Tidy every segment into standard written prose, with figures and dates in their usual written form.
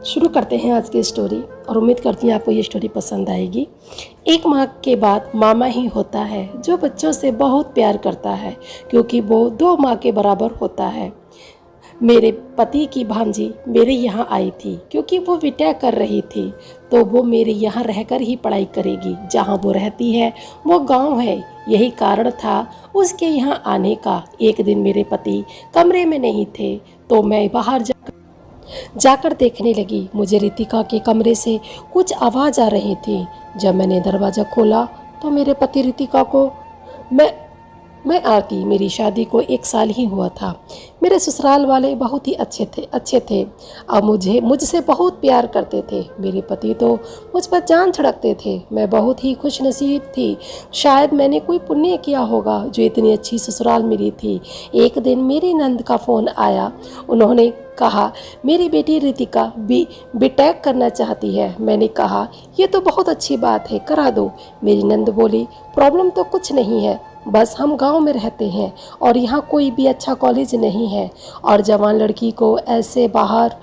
शुरू करते हैं आज की स्टोरी और उम्मीद करती हूँ आपको ये स्टोरी पसंद आएगी। एक माँ के बाद मामा ही होता है जो बच्चों से बहुत प्यार करता है, क्योंकि वो दो माँ के बराबर होता है। मेरे पति की भांजी मेरे यहाँ आई थी क्योंकि वो बीटेक कर रही थी, तो वो मेरे यहाँ रहकर ही पढ़ाई करेगी। जहाँ वो रहती है वो गांव है, यही कारण था उसके यहाँ आने का। एक दिन मेरे पति कमरे में नहीं थे तो मैं बाहर जाकर देखने लगी। मुझे रितिका के कमरे से कुछ आवाज़ आ रही थी। जब मैंने दरवाज़ा खोला तो मेरे पति रितिका को मैं आती। मेरी शादी को 1 साल ही हुआ था। मेरे ससुराल वाले बहुत ही अच्छे थे और मुझसे बहुत प्यार करते थे। मेरे पति तो मुझ पर जान छिड़कते थे। मैं बहुत ही खुशनसीब थी। शायद मैंने कोई पुण्य किया होगा जो इतनी अच्छी ससुराल मिली थी। एक दिन मेरी नंद का फ़ोन आया। उन्होंने कहा मेरी बेटी रितिका बीटेक करना चाहती है। मैंने कहा ये तो बहुत अच्छी बात है, करा दो। मेरी नंद बोली प्रॉब्लम तो कुछ नहीं है, बस हम गांव में रहते हैं और यहाँ कोई भी अच्छा कॉलेज नहीं है और जवान लड़की को ऐसे बाहर।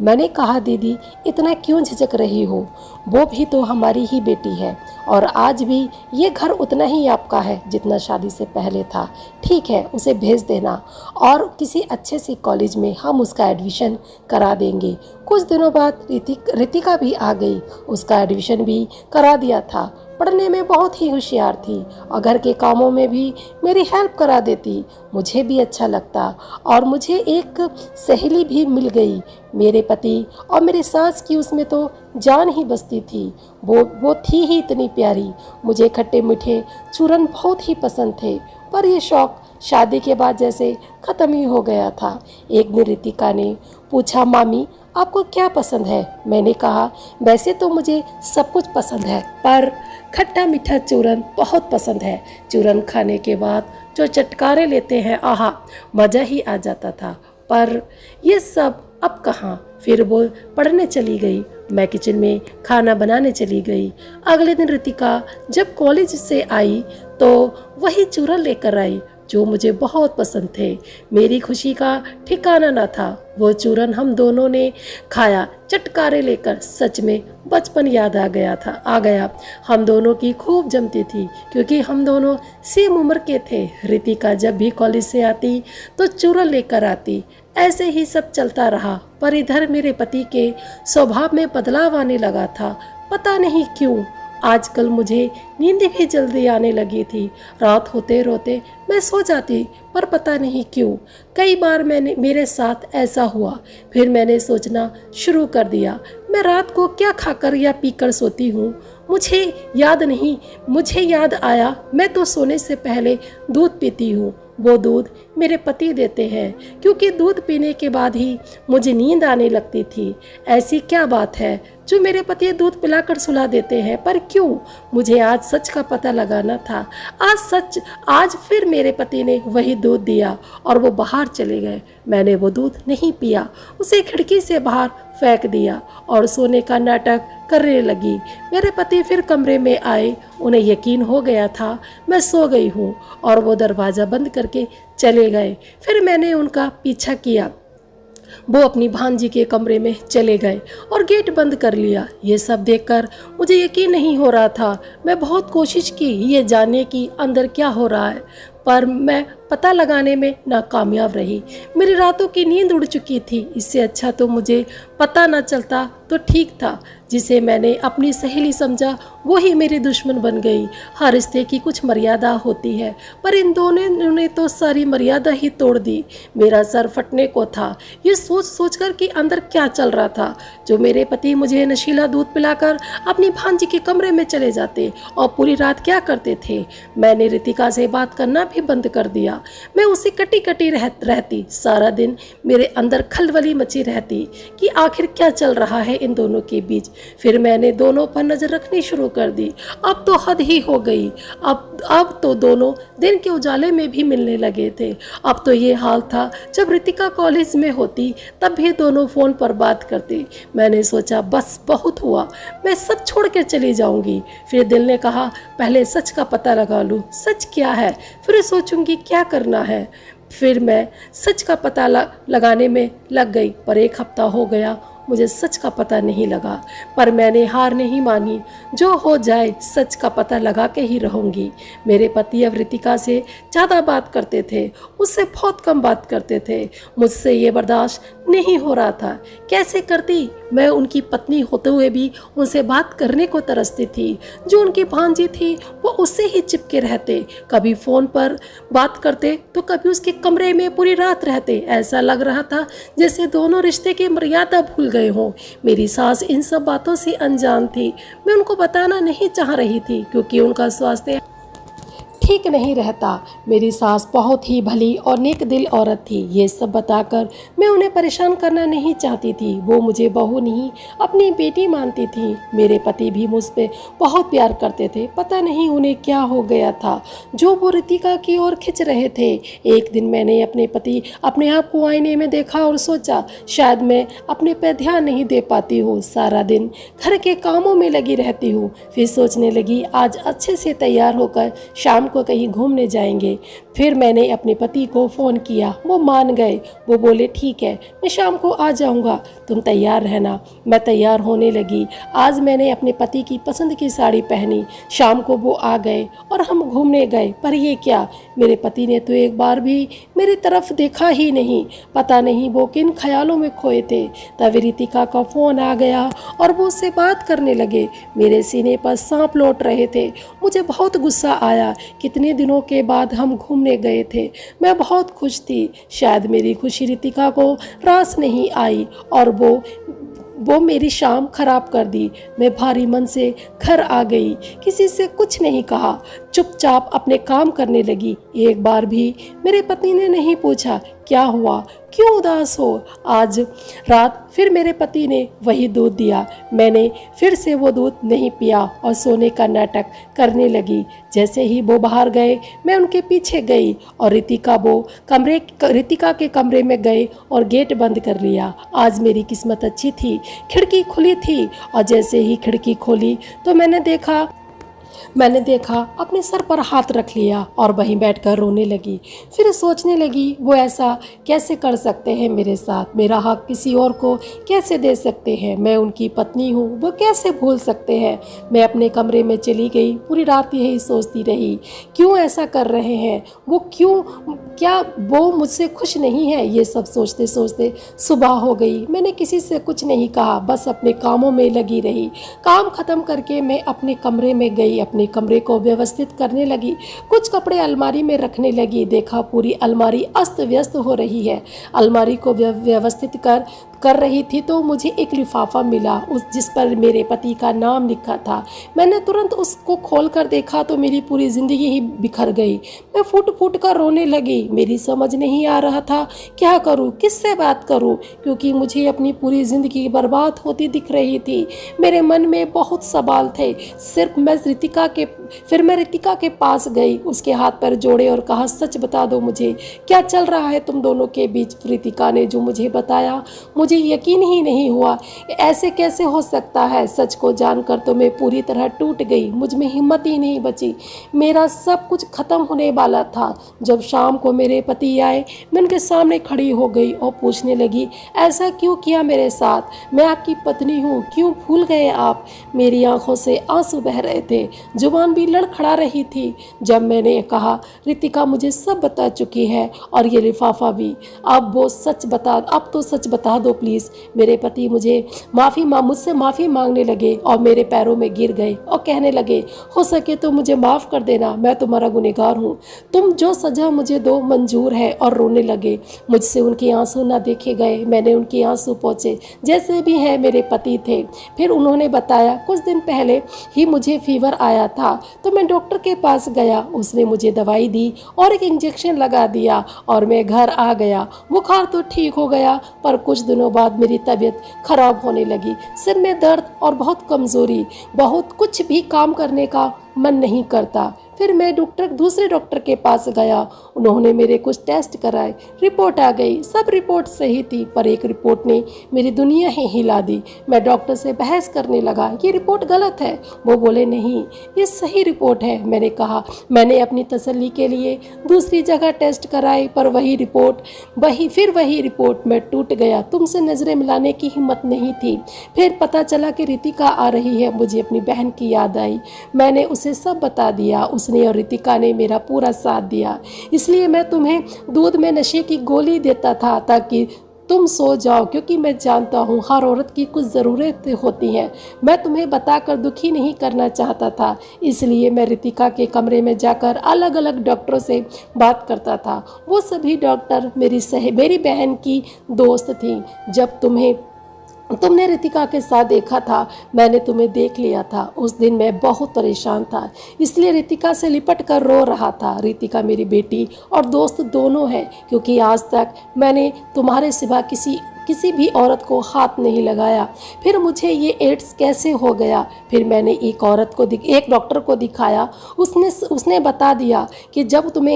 मैंने कहा दीदी इतना क्यों झिझक रही हो, वो भी तो हमारी ही बेटी है और आज भी ये घर उतना ही आपका है जितना शादी से पहले था। ठीक है, उसे भेज देना और किसी अच्छे से कॉलेज में हम उसका एडमिशन करा देंगे। कुछ दिनों बाद रितिका भी आ गई, उसका एडमिशन भी करा दिया था। पढ़ने में बहुत ही होशियार थी और घर के कामों में भी मेरी हेल्प करा देती। मुझे भी अच्छा लगता और मुझे एक सहेली भी मिल गई। मेरे पति और मेरी सास की उसमें तो जान ही बसती थी। वो थी ही इतनी प्यारी। मुझे खट्टे मीठे चूरन बहुत ही पसंद थे, पर ये शौक शादी के बाद जैसे ख़त्म ही हो गया था। एक दिन रितिका ने पूछा मामी आपको क्या पसंद है। मैंने कहा वैसे तो मुझे सब कुछ पसंद है, पर खट्टा मीठा चूरन बहुत पसंद है। चूरन खाने के बाद जो चटकारे लेते हैं, आहा मज़ा ही आ जाता था। पर ये सब अब कहाँ। फिर वो पढ़ने चली गई, मैं किचन में खाना बनाने चली गई। अगले दिन रितिका जब कॉलेज से आई तो वही चूरन लेकर आई जो मुझे बहुत पसंद थे। मेरी खुशी का ठिकाना न था। वो चूरन हम दोनों ने खाया चटकारे लेकर। सच में बचपन याद आ गया। हम दोनों की खूब जमती थी क्योंकि हम दोनों सेम उम्र के थे। रितिका जब भी कॉलेज से आती तो चूरन लेकर आती। ऐसे ही सब चलता रहा, पर इधर मेरे पति के स्वभाव में बदलाव आने लगा था। पता नहीं क्यों आजकल मुझे नींद भी जल्दी आने लगी थी। रात होते रोते मैं सो जाती, पर पता नहीं क्यों कई बार मेरे साथ ऐसा हुआ। फिर मैंने सोचना शुरू कर दिया मैं रात को क्या खाकर या पीकर सोती हूँ। मुझे याद नहीं। मुझे याद आया मैं तो सोने से पहले दूध पीती हूँ। वो दूध मेरे पति देते हैं क्योंकि दूध पीने के बाद ही मुझे नींद आने लगती थी। ऐसी क्या बात है जो मेरे पति दूध पिलाकर सुला देते हैं, पर क्यों? मुझे आज सच का पता लगाना था। आज फिर मेरे पति ने वही दूध दिया और वो बाहर चले गए। मैंने वो दूध नहीं पिया, उसे खिड़की से बाहर फेंक दिया और सोने का नाटक करने लगी। मेरे पति फिर कमरे में आए। उन्हें यकीन हो गया था मैं सो गई हूँ और वो दरवाज़ा बंद करके चले गए। फिर मैंने उनका पीछा किया। वो अपनी भांजी के कमरे में चले गए और गेट बंद कर लिया। ये सब देखकर मुझे यकीन नहीं हो रहा था। मैं बहुत कोशिश की ये जानने की अंदर क्या हो रहा है, पर मैं पता लगाने में नाकामयाब रही। मेरी रातों की नींद उड़ चुकी थी। इससे अच्छा तो मुझे पता न चलता तो ठीक था। जिसे मैंने अपनी सहेली समझा वो ही मेरी दुश्मन बन गई। हर रिश्ते की कुछ मर्यादा होती है, पर इन दोनों ने तो सारी मर्यादा ही तोड़ दी। मेरा सर फटने को था। ये सोच कर कि अंदर क्या चल रहा था। जो मेरे पति मुझे नशीला दूध पिलाकर अपनी भांजी के कमरे में चले जाते और पूरी रात क्या करते थे। मैंने रितिका से बात करना भी बंद कर दिया। मैं उसे कटी रहती। सारा दिन मेरे अंदर खलबली मची रहती कि आखिर क्या चल रहा है इन दोनों के बीच। फिर मैंने दोनों पर नजर रखनी शुरू कर दी। अब तो हद ही हो गई। अब तो दोनों दिन के उजाले में भी मिलने लगे थे। अब तो ये हाल था जब रितिका कॉलेज में होती तब भी दोनों फोन पर बात करती। मैंने सोचा बस बहुत हुआ, मैं सब छोड़ कर चली जाऊंगी। फिर दिल ने कहा पहले सच का पता लगा लूं, सच क्या है, फिर सोचूंगी क्या करना है। फिर मैं सच का पता लगाने में लग गई, पर 1 हफ्ता हो गया मुझे सच का पता नहीं लगा, पर मैंने हार नहीं मानी। जो हो जाए सच का पता लगा के ही रहूँगी। मेरे पति अब रितिका से ज़्यादा बात करते थे, मुझसे बहुत कम बात करते थे। मुझसे ये बर्दाश्त नहीं हो रहा था। कैसे करती? मैं उनकी पत्नी होते हुए भी उनसे बात करने को तरसती थी। जो उनकी भांजी थी वो उससे ही चिपके रहते, कभी फ़ोन पर बात करते तो कभी उसके कमरे में पूरी रात रहते। ऐसा लग रहा था जैसे दोनों रिश्ते की मर्यादा भूल गए हों। मेरी सास इन सब बातों से अनजान थी। मैं उनको बताना नहीं चाह रही थी क्योंकि उनका स्वास्थ्य ठीक नहीं रहता। मेरी सास बहुत ही भली और नेक दिल औरत थी। ये सब बताकर मैं उन्हें परेशान करना नहीं चाहती थी। वो मुझे बहू नहीं अपनी बेटी मानती थी। मेरे पति भी मुझ पे बहुत प्यार करते थे। पता नहीं उन्हें क्या हो गया था जो वो रितिका की ओर खिंच रहे थे। एक दिन मैंने अपने आप को आईने में देखा और सोचा शायद मैं अपने पे ध्यान नहीं दे पाती हूँ। सारा दिन घर के कामों में लगी रहती हूँ। फिर सोचने लगी आज अच्छे से तैयार होकर शाम को कहीं घूमने जाएंगे। फिर मैंने अपने पति को फ़ोन किया, वो मान गए। वो बोले ठीक है, मैं शाम को आ जाऊंगा, तुम तैयार रहना। मैं तैयार होने लगी। आज मैंने अपने पति की पसंद की साड़ी पहनी। शाम को वो आ गए और हम घूमने गए। पर ये क्या, मेरे पति ने तो एक बार भी मेरी तरफ देखा ही नहीं। पता नहीं वो किन ख्यालों में खोए थे। तभी रितिका का फ़ोन आ गया और वो उससे बात करने लगे। मेरे सीने पर सांप लौट रहे थे। मुझे बहुत गुस्सा आया। कितने दिनों के बाद हम घूमने गए थे। मैं बहुत खुश थी। शायद मेरी खुशी रितिका को रास नहीं आई और वो मेरी शाम खराब कर दी। मैं भारी मन से घर आ गई। किसी से कुछ नहीं कहा, चुपचाप अपने काम करने लगी। एक बार भी मेरे पति ने नहीं पूछा क्या हुआ, क्यों उदास हो। आज रात फिर मेरे पति ने वही दूध दिया। मैंने फिर से वो दूध नहीं पिया और सोने का नाटक करने लगी। जैसे ही वो बाहर गए मैं उनके पीछे गई और रितिका के कमरे में गए और गेट बंद कर लिया। आज मेरी किस्मत अच्छी थी, खिड़की खुली थी और जैसे ही खिड़की खोली तो मैंने देखा अपने सर पर हाथ रख लिया और वहीं बैठकर रोने लगी। फिर सोचने लगी वो ऐसा कैसे कर सकते हैं मेरे साथ, मेरा हक किसी और को कैसे दे सकते हैं। मैं उनकी पत्नी हूँ, वो कैसे भूल सकते हैं। मैं अपने कमरे में चली गई। पूरी रात यही सोचती रही क्यों ऐसा कर रहे हैं वो, क्या वो मुझसे खुश नहीं है। ये सब सोचते सोचते सुबह हो गई। मैंने किसी से कुछ नहीं कहा, बस अपने कामों में लगी रही। काम खत्म करके मैं अपने कमरे में गई, अपने कमरे को व्यवस्थित करने लगी। कुछ कपड़े अलमारी में रखने लगी। देखा पूरी अलमारी अस्त व्यस्त हो रही है। अलमारी को व्यवस्थित कर रही थी तो मुझे एक लिफाफा मिला जिस पर मेरे पति का नाम लिखा था। मैंने तुरंत उसको खोल कर देखा तो मेरी पूरी ज़िंदगी ही बिखर गई। मैं फूट फूट कर रोने लगी। मेरी समझ नहीं आ रहा था क्या करूं, किससे बात करूं, क्योंकि मुझे अपनी पूरी ज़िंदगी बर्बाद होती दिख रही थी। मेरे मन में बहुत सवाल थे। फिर मैं रितिका के पास गई, उसके हाथ पैर जोड़े और कहा सच बता दो मुझे क्या चल रहा है तुम दोनों के बीच। रितिका ने जो मुझे बताया मुझे यकीन ही नहीं हुआ। ऐसे कैसे हो सकता है। सच को जानकर तो मैं पूरी तरह टूट गई। मुझ में हिम्मत ही नहीं बची। मेरा सब कुछ खत्म होने वाला था। जब शाम को मेरे पति आए मैं उनके सामने खड़ी हो गई और पूछने लगी ऐसा क्यों किया मेरे साथ, मैं आपकी पत्नी हूँ, क्यों भूल गए आप। मेरी आंखों से आंसू बह रहे थे, जुबान भी लड़खड़ा रही थी। जब मैंने कहा रितिका मुझे सब बता चुकी है और ये लिफाफा भी, अब तो सच बता दो प्लीज़। मेरे पति मुझसे माफ़ी मांगने लगे और मेरे पैरों में गिर गए और कहने लगे हो सके तो मुझे माफ़ कर देना, मैं तुम्हारा गुनहगार हूँ, तुम जो सज़ा मुझे दो मंजूर है। और रोने लगे। मुझसे उनके आंसू ना देखे गए। मैंने उनके आंसू पोंछे जैसे भी हैं मेरे पति थे। फिर उन्होंने बताया कुछ दिन पहले ही मुझे फीवर आया था तो मैं डॉक्टर के पास गया। उसने मुझे दवाई दी और एक इंजेक्शन लगा दिया और मैं घर आ गया। बुखार तो ठीक हो गया पर कुछ दिनों बाद मेरी तबीयत खराब होने लगी। सिर में दर्द और बहुत कमज़ोरी, बहुत कुछ भी काम करने का मन नहीं करता। फिर मैं दूसरे डॉक्टर के पास गया। उन्होंने मेरे कुछ टेस्ट कराए, रिपोर्ट आ गई। सब रिपोर्ट सही थी, पर एक रिपोर्ट ने मेरी दुनिया ही हिला दी। मैं डॉक्टर से बहस करने लगा, ये रिपोर्ट गलत है। वो बोले नहीं, ये सही रिपोर्ट है। मैंने कहा, मैंने अपनी तसल्ली के लिए दूसरी जगह टेस्ट कराए, पर वही रिपोर्ट। मैं टूट गया। तुमसे नज़रें मिलाने की हिम्मत नहीं थी। फिर पता चला कि रितिका आ रही है। मुझे अपनी बहन की याद आई। मैंने उसे सब बता दिया। उसने और रितिका ने मेरा पूरा साथ दिया। इसलिए मैं तुम्हें दूध में नशे की गोली देता था ताकि तुम सो जाओ, क्योंकि मैं जानता हूँ हर औरत की कुछ ज़रूरतें होती हैं। मैं तुम्हें बताकर दुखी नहीं करना चाहता था, इसलिए मैं रितिका के कमरे में जाकर अलग अलग डॉक्टरों से बात करता था। वो सभी डॉक्टर मेरी बहन की दोस्त थी। जब तुमने रितिका के साथ देखा था, मैंने तुम्हें देख लिया था। उस दिन मैं बहुत परेशान था, इसलिए रितिका से लिपट कर रो रहा था। रितिका मेरी बेटी और दोस्त दोनों है, क्योंकि आज तक मैंने तुम्हारे सिवा किसी भी औरत को हाथ नहीं लगाया। फिर मुझे ये एड्स कैसे हो गया? फिर मैंने एक डॉक्टर को दिखाया। उसने बता दिया कि जब तुम्हें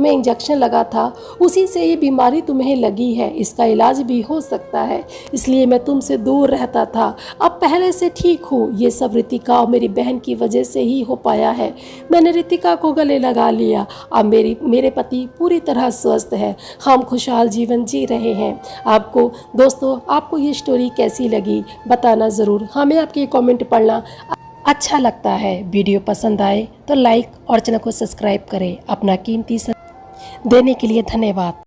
इंजेक्शन लगा था, उसी से ये बीमारी तुम्हें लगी है। इसका इलाज भी हो सकता है, इसलिए मैं तुमसे दूर रहता था। अब पहले से ठीक हूँ। ये सब रितिका और मेरी बहन की वजह से ही हो पाया है। मैंने रितिका को गले लगा लिया। अब मेरे पति पूरी तरह स्वस्थ है। हम खुशहाल जीवन जी रहे हैं। दोस्तों, ये स्टोरी कैसी लगी बताना ज़रूर। हमें आपके कमेंट पढ़ना अच्छा लगता है। वीडियो पसंद आए तो लाइक और चैनल को सब्सक्राइब करें। अपना कीमती समय देने के लिए धन्यवाद।